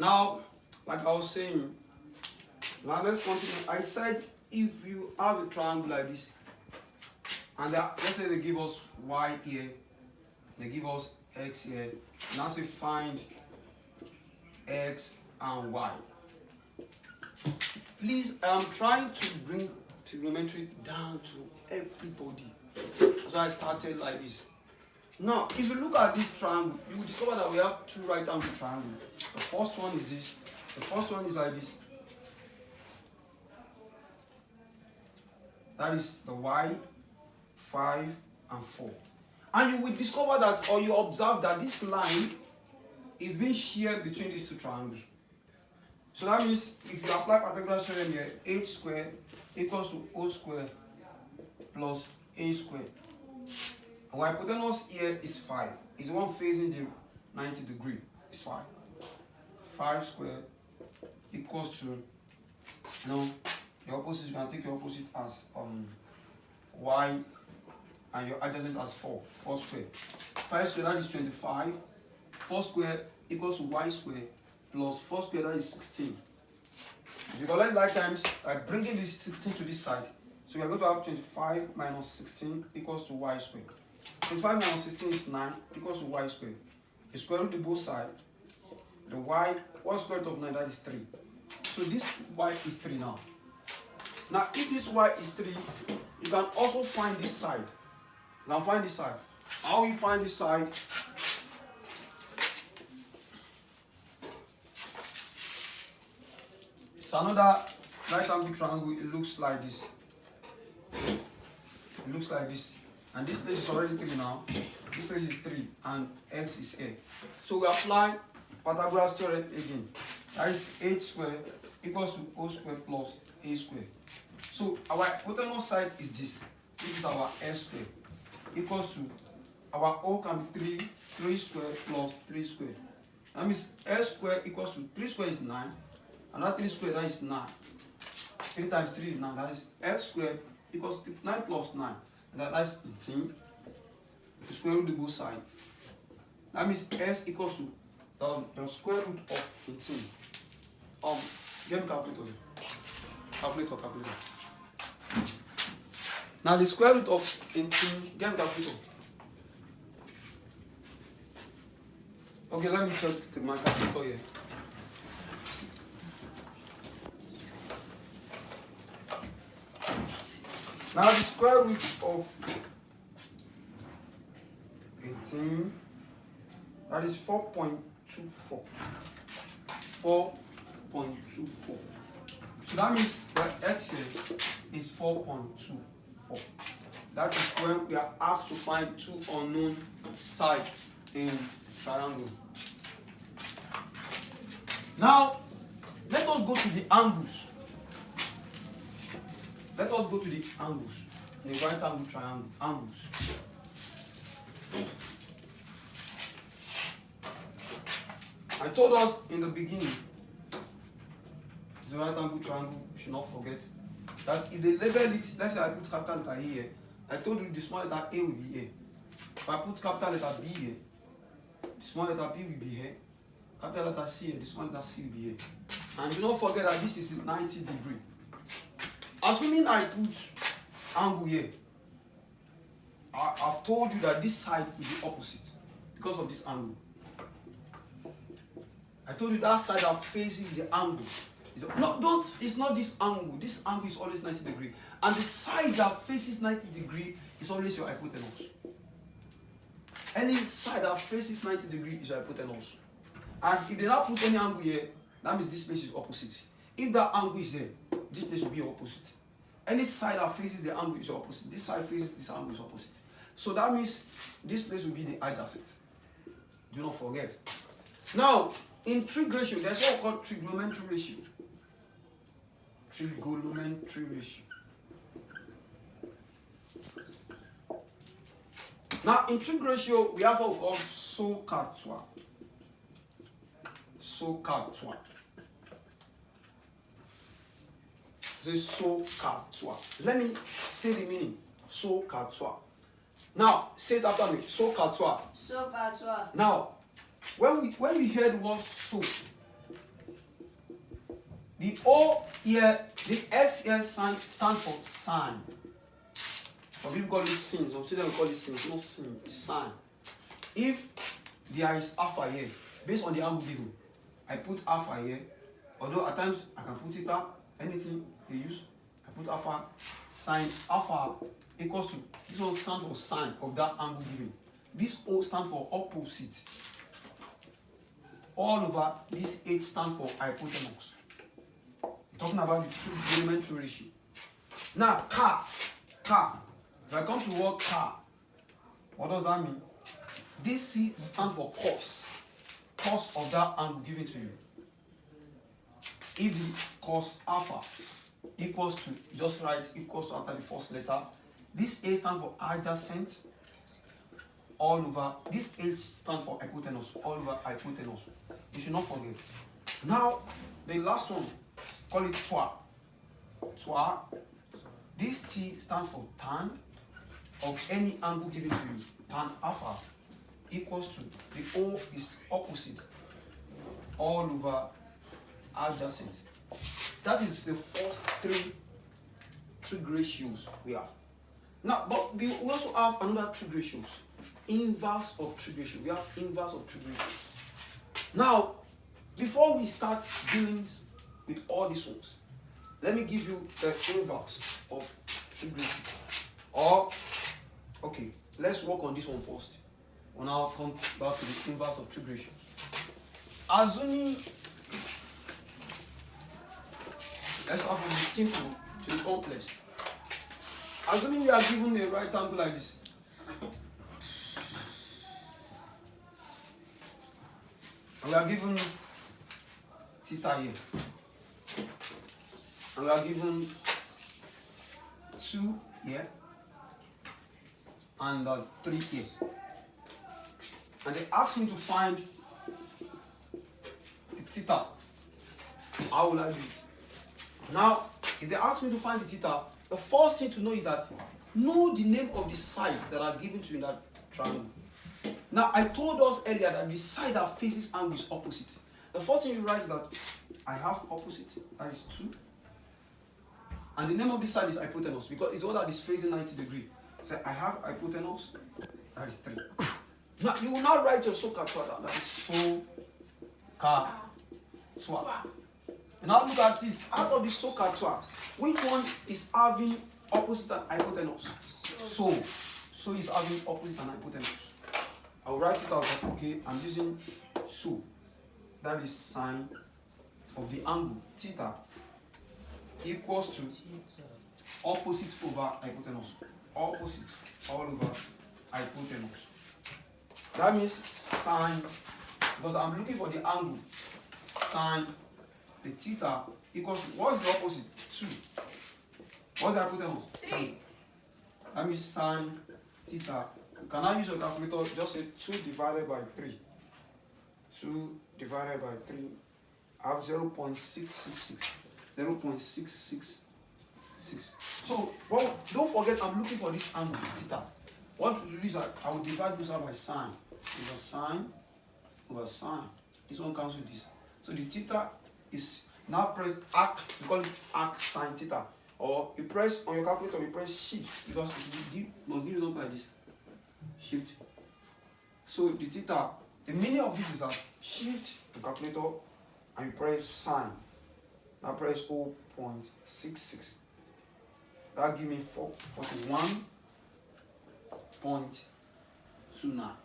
Now, like I was saying, now let's continue. I said if you have a triangle like this, and let's say they give us y here, they give us x here. Now say find x and y. Please, I'm trying to bring trigonometry down to everybody. So I started like this. Now, if you look at this triangle, you will discover that we have two right angle triangles. The first one is this. The first one is like this. That is the y, 5 and 4. And you will discover that, or you observe that this line is being shared between these two triangles. So that means if you apply Pythagoras theorem here, h squared equals to o squared plus a squared. And our hypotenuse here is 5. It's the one facing the 90 degree. It's 5. 5 squared equals to, your opposite, you can take your opposite as y and your adjacent as 4. 4 squared. 5 squared, that is 25. 4 squared equals to y squared plus 4 squared, that is 16. If you collect like times, by bringing this 16 to this side, so we are going to have 25 minus 16 equals to y squared. 25 minus 16 is 9 equals to y squared. You square root the both sides. The y square root of 9, that is 3. So this y is 3 now. Now, if this y is 3, you can also find this side. You can find this side. How you find this side? It's another right angle triangle. It looks like this. It looks like this. And this place is already 3 now. This place is 3 and x is a. So we apply Pythagoras theorem again. That is h squared equals to o squared plus a squared. So our hypotenuse side is this. This is our s squared equals to our o can be 3 squared plus 3 squared. That means s squared equals to 3 squared is 9. And that 3 squared, that is 9. 3 times 3 is 9. That is s squared equals to 9 plus 9. And that's 18. The square root of both sides. That means s equals to the square root of 18. Get me calculator. Calculator. Now the square root of 18, get me calculator. Okay, let me check my calculator here. Now the square root of 18, that is 4.24. 4.24. So that means the x here is 4.24. That is when we are asked to find two unknown sides in triangle. Now, let us go to the angles. Let us go to the angles. The right angle triangle. Angles. I told us in the beginning, the right angle triangle, you should not forget that if they label it, let's say I put capital letter A here, I told you the small letter A will be here. If I put capital letter B here, the small letter B will be here. Capital letter C here, the small letter C will be here. And do not forget that this is 90 degrees. Assuming I put angle here, I've told you that this side is the opposite because of this angle. I told you that side that faces the angle. It's not this angle. This angle is always 90 degrees. And the side that faces 90 degrees is always your hypotenuse. Any side that faces 90 degrees is your hypotenuse. And if they not put any angle here, that means this place is opposite. If that angle is here, this place will be opposite. Any side that faces the angle is opposite. This side faces this angle is opposite. So that means this place will be the adjacent. Do not forget. Now, in trig ratio, there's what called trigonometry ratio. Trigonometry ratio. Now, in trig ratio, we have what we call SOHCAHTOA. SOHCAHTOA. Say SOHCAHTOA. Let me say the meaning. SOHCAHTOA. Now, say it after me. SOHCAHTOA. SOHCAHTOA. Now, when we hear the word so, The O here, the X here stand for sine. Some people call it sin, some students will call it sin. It's not sin, it's sine. If there is alpha here, based on the angle given, I put alpha here, although at times I can put theta, anything they use, I put alpha, sine alpha equals to, this one stands for sine of that angle given. This O stands for opposite. All over this H stands for hypotenuse. We're talking about the trigonometry ratio. Now, car. If I come to the word car, what does that mean? This C stands for cos. Cos of that angle given to you. If the cos alpha equals to, just write equals to after the first letter, this A stands for adjacent all over, this H stands for hypotenuse, all over hypotenuse. You should not forget. Now, the last one, call it twa. Twa. This T stands for tan of any angle given to you. Tan alpha equals to, the O is opposite, all over adjacent. That is the first trig ratios we have. Now, but we also have another trig ratios. Inverse of trig ratio. We have inverse of trig ratio. Now, before we start dealing with all these ones, let me give you the inverse of trig ratio. Or, okay, let's work on this one first. We'll now come back to the inverse of trig ratio. Assuming, let's start from the simple to the complex. Assuming we are given a right angle like this. And we are given theta here. And we are given 2 here. And 3 here. And they asked me to find the theta. How will I do it? Now, if they ask me to find the theta, the first thing to know is that know the name of the side that are given to you in that triangle. Now, I told us earlier that the side that faces angle is opposite. The first thing you write is that I have opposite, that is 2. And the name of this side is hypotenuse because it's the one that is facing 90 degrees. So I have hypotenuse, that is 3. Now, you will now write your SOHCAHTOA, that is SOHCAHTOA. Now look at it. Out of the SOHCAHTOA, which one is having opposite and hypotenuse? So is having opposite and hypotenuse. I'll write it out. Okay, I'm using so. That is sine of the angle theta equals to opposite over hypotenuse. Opposite all over hypotenuse. That means sine, because I'm looking for the angle, sine the theta equals to, what is the opposite? 2. What's the hypotenuse? 3. That means sine theta. You can now use your calculator, just say 2 divided by 3. 2 divided by 3. I have 0.666. 0.666. So, well, don't forget I'm looking for this angle, theta. What to do is that I will divide this out by sine. Over sine over sine. This one cancels this. So the theta is now press arc, we call it arc sine theta. Or you press on your calculator, you press shift because it must give you something like this. Shift. So the theta, the meaning of this is that shift to calculator and you press sine. Now press 0.66. That give me 41.29.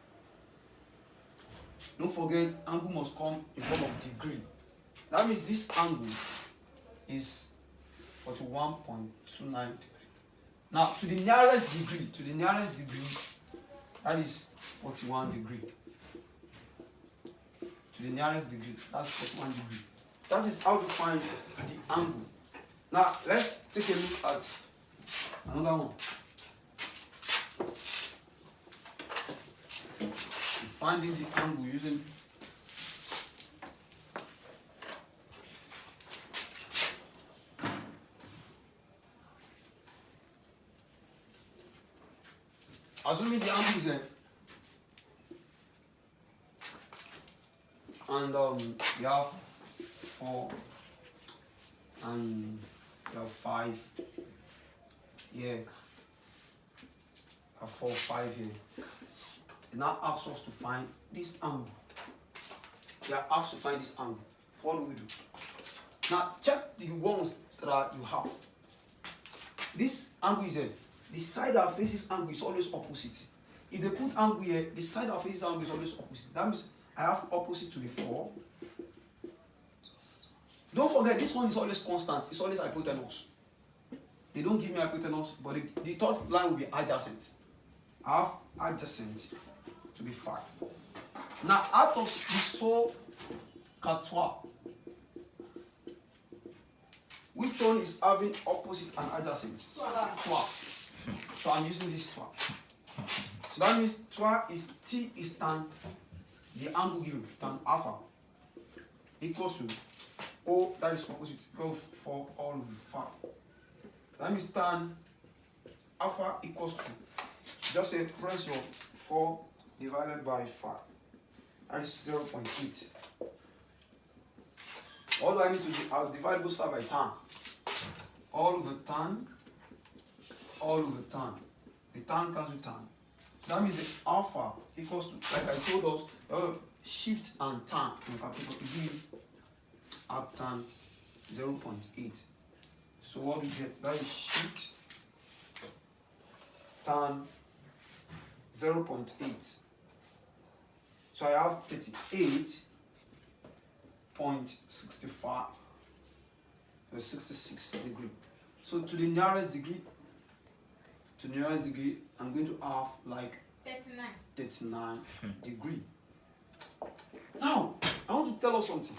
Don't forget, angle must come in form of degree. That means this angle is 41.29 degrees. Now, to the nearest degree, that is 41 degrees. To the nearest degree, that's 41 degrees. That is how to find the angle. Now, let's take a look at another one. Finding the angle using assuming the angle is and we have 4 and you have 5 here, have 4, 5 here. It now asks us to find this angle. We are asked to find this angle. What do we do? Now check the ones that you have. This angle is here. The side that faces angle is always opposite. If they put angle here, the side that faces angle is always opposite. That means I have opposite to the 4. Don't forget, this one is always constant. It's always hypotenuse. They don't give me hypotenuse, but the third line will be adjacent. I have adjacent to be 5. Now, out of the so quatre, which one is having opposite and adjacent? 12. So I'm using this 12. So that means 12 is T is tan the angle given, tan alpha, equals to O, that is opposite, go for all of 5. That means tan alpha equals to, just say press your 4 divided by 5. That is 0.8. What do I need to do? I'll divide both sides by tan. All over tan, all over tan. The tan cancels tan. So that means the alpha equals to, like I told us, shift and tan. You can give up tan 0.8. So what do we get? That is shift tan 0.8. So I have 38.65. So 66 degree. So to the nearest degree, I'm going to have like 39 degree. Now, I want to tell us something.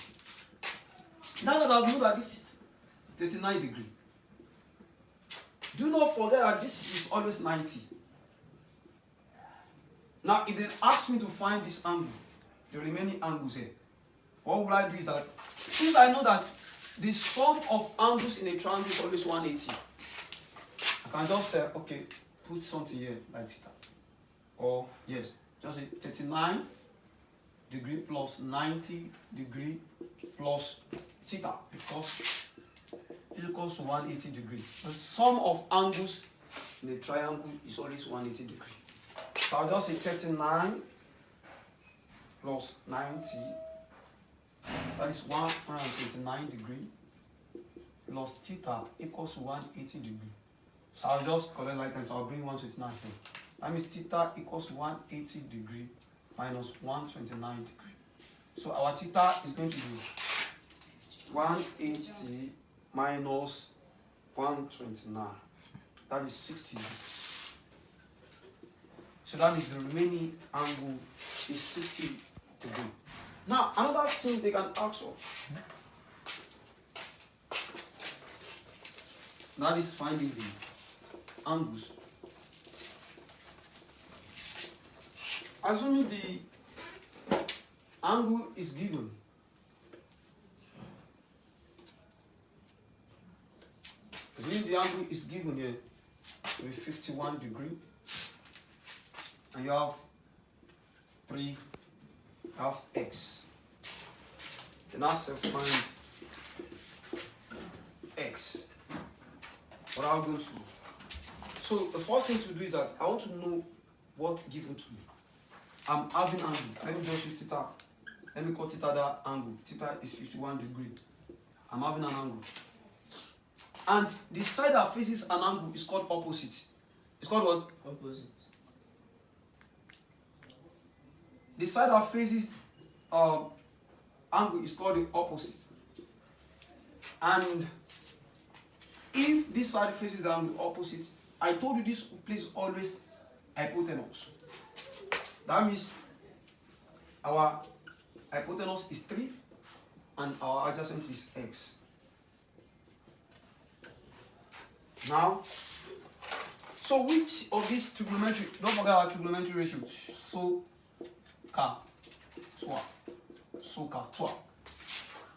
Now that I know that this is 39 degree, do not forget that this is always 90. Now, if they ask me to find this angle, the remaining angles here, what will I do is that, since I know that the sum of angles in a triangle is always 180, I can just say, okay, put something here like theta. Or, yes, just say 39 degree plus 90 degree plus theta, because it equals to 180 degree. The sum of angles in a triangle is always 180 degree. So I'll just say 39 plus 90, that is 129 degree, plus theta equals to 180 degree. So I'll just collect like that, so I'll bring 129 here. That means theta equals 180 degree minus 129 degree. So our theta is going to be 180 minus 129. That is 60 degrees. So that means the remaining angle is 60 degrees. Now, another thing they can ask us. Now this is finding the angles. Assuming the angle is given, assuming the angle is given here with 51 degree, and you have 3, you have x. Then also find x. What are we going to do? So the first thing to do is that I want to know what's given to me. I'm having angle. Let me just use theta. Let me call theta that angle. Theta is 51 degree. I'm having an angle. And the side that faces an angle is called opposite. It's called what? Opposite. The side that faces angle is called the opposite. And if this side faces the angle opposite, I told you this place always hypotenuse. That means our hypotenuse is 3 and our adjacent is x. Now, so which of these trigonometry, don't forget our trigonometry ratio. So, ka, twa. So, ka, twa.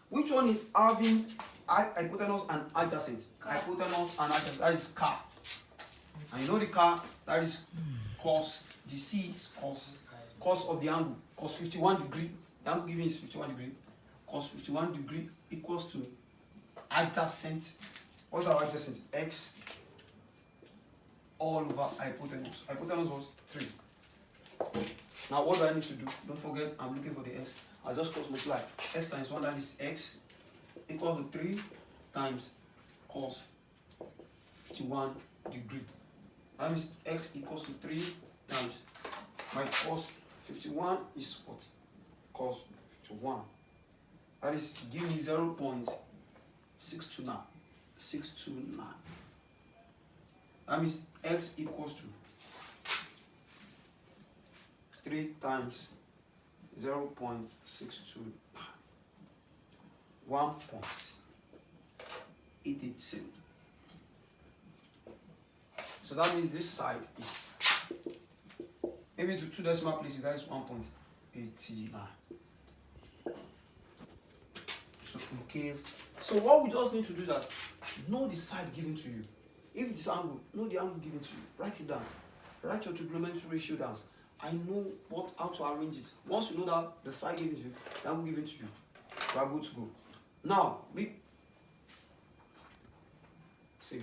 Which one is having hypotenuse and adjacent? Hypotenuse and adjacent, that is ka. And you know the ka, that is cos. The c is cos of the angle. Cos 51 degree. The angle given is 51 degree. Cos 51 degree equals to adjacent. What's our adjacent? X all over hypotenuse. Hypotenuse was 3. Now what do I need to do? Don't forget, I'm looking for the x. I'll just cross multiply. X times 1, that is x, equals to 3 times cos 51 degree. That means x equals to 3 times my cos 51 is what? Cos 51. That is, give me 0.629. 629. That means x equals to 3 times 0.629. 1.887. So that means this side is maybe to 2 decimal places, that is 1.89. So in case, so what we just need to do is that know the side given to you. If this angle, know the angle given to you. Write it down. Write your trigonometry ratio down. I know how to arrange it. Once you know that the side given to you, the angle given to you, you are good to go. Now, see.